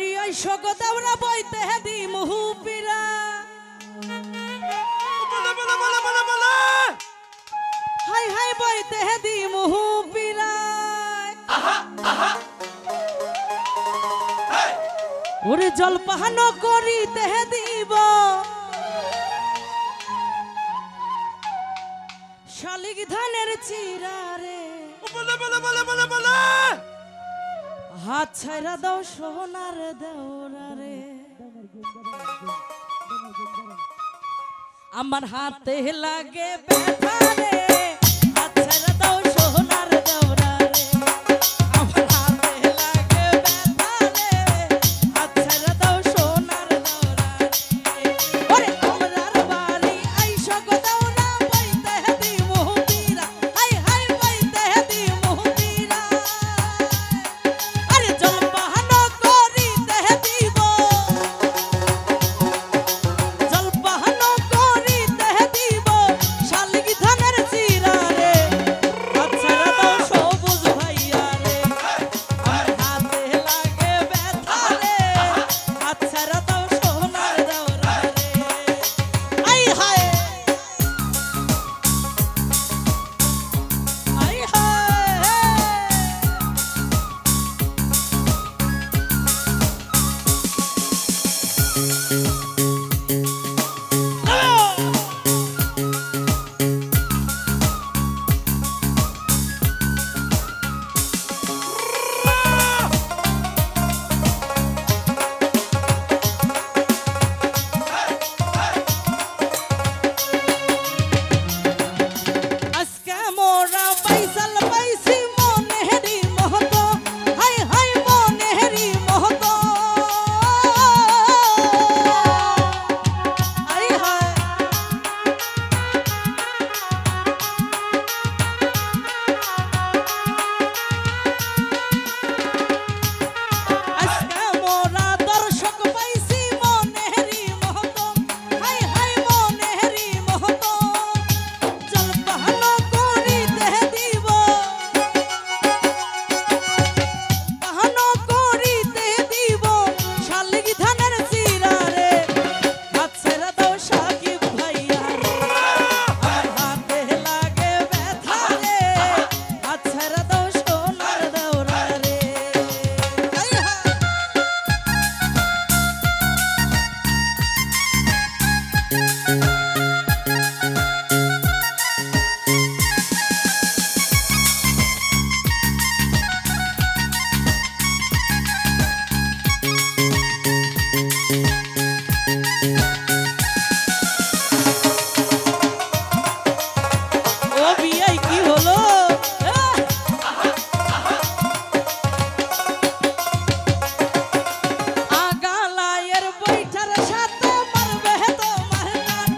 বাড়ি ওই শোকদাওরা বইতে দি মুহুপিরা হাই হাই বইতে দি মুহুপিরা ওরে জলপান করিতে দিব শালিক ধানের চিরা রে হাত ছাইরা দাও সোনার দেওরা রে আমার হাতে লাগে ব্যথা রে হাত ছাইরা দাও সোনার দেওরা রে আমার হাতে লাগে ব্যথা রে হাত ছাইরা দাও সোনার দেওরা রে ওরে আমরার বাড়ি আইসা গো দেওরা বইতে দি মুহুপিরা হাই হাই বইতে দি মুহুপিরা আরে জলপান করিতে দিব জলপান করিতে দিব শালিক ধানের চিরা রে হাত ছাড়া দাও সবুজ ভাইয়া রে আমার হাতে লাগে ব্যথা রে হাত ছাড়া দাও সোনার দেওরা রে আই হায় আই হায় আজকে মোরা পয়সাল পাইছি মনেরি মহত হাই হাই মনেরি মহত আই হায় আজকে মোরা দর্শক পাইছি মনেরি মহত হাই হাই মনেরি মহত জলপান করিতে দিব পান করিতে দিব শালিক ধানের চিরা রে হাত ছেড়ে দাও সাকিব ভাইয়া রে আমার হাতে লাগে ব্যথা রে হাত ছেড়ে দাও সোনার দেওরা রে আই হায় ও বিয়াই কি হলো আগালায়ের বৈঠার সাথে মারবে তোমার কান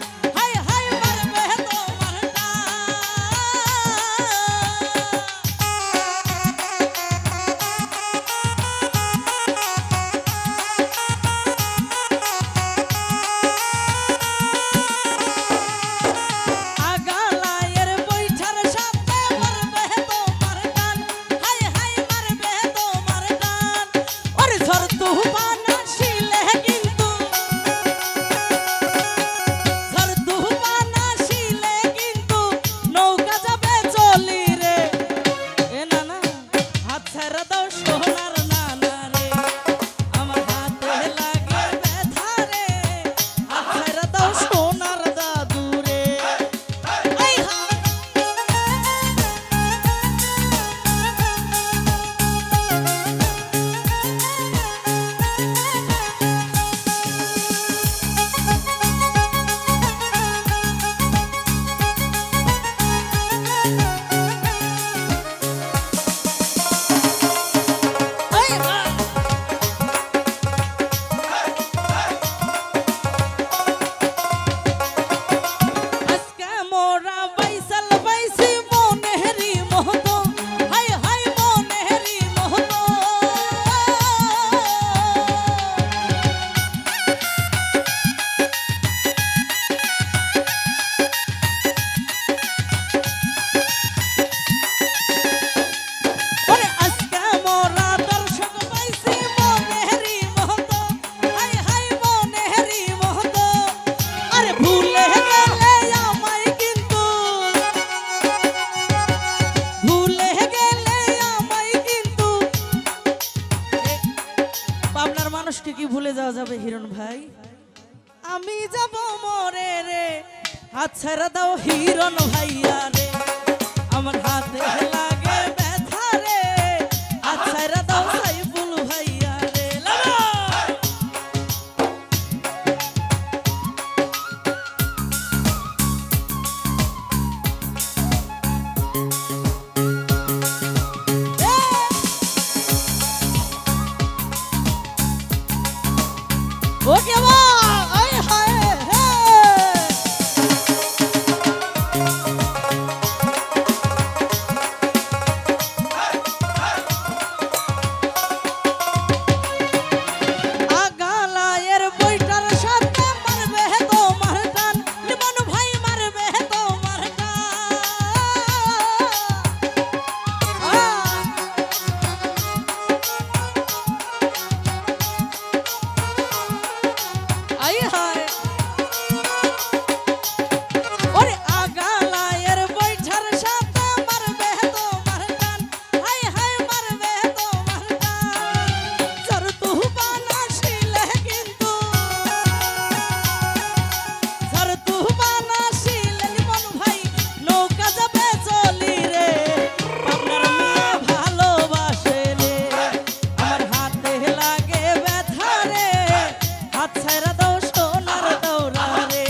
আমি যাব মরে রে হাত ছেড়ে দাও হিরণ ভাইয়া রে আমার হাতে লাগে ব্যথা রে হাত ছেড়ে দাও সাইফুল ভাইয়া রে ওকে বা আয় হায় হে আগালায়ের বইটার সাথে মারবে তোমার টান লিমন ভাই মারবে তোমার টান আয় হায় ওরে আগালায়ের বইটার সাথে মারবে তোমার টান হায় হায় মারবে তোমার টান সর তু বানাসিলে কিন্তু সর তু বানাসিলে লিমন ভাই নৌকা যাবে চলি রে আপনার মেয়ে ভালোবাসে রে আমার হাতে লাগে ব্যথা রে হাত ছাইরা দাও সোনার দৌড়া রে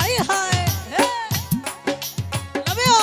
আয় হায় হে লাভ ইউ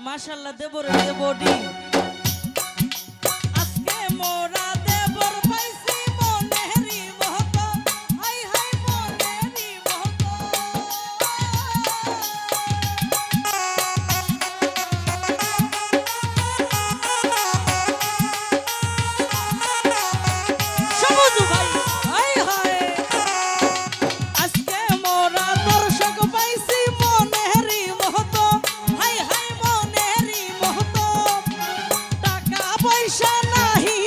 মাশাআল্লাহ দেবর দেবডি আজকে মোরা দেবর পাইছি মনেরি মহত হাই হাই মনেরি মহত সবুজ ভাই হাই হায় আজকে মোরা দর্শক পাইছি মনেরি মহত হাই হাই মনেরি মহত টাকা পয়সা নাহি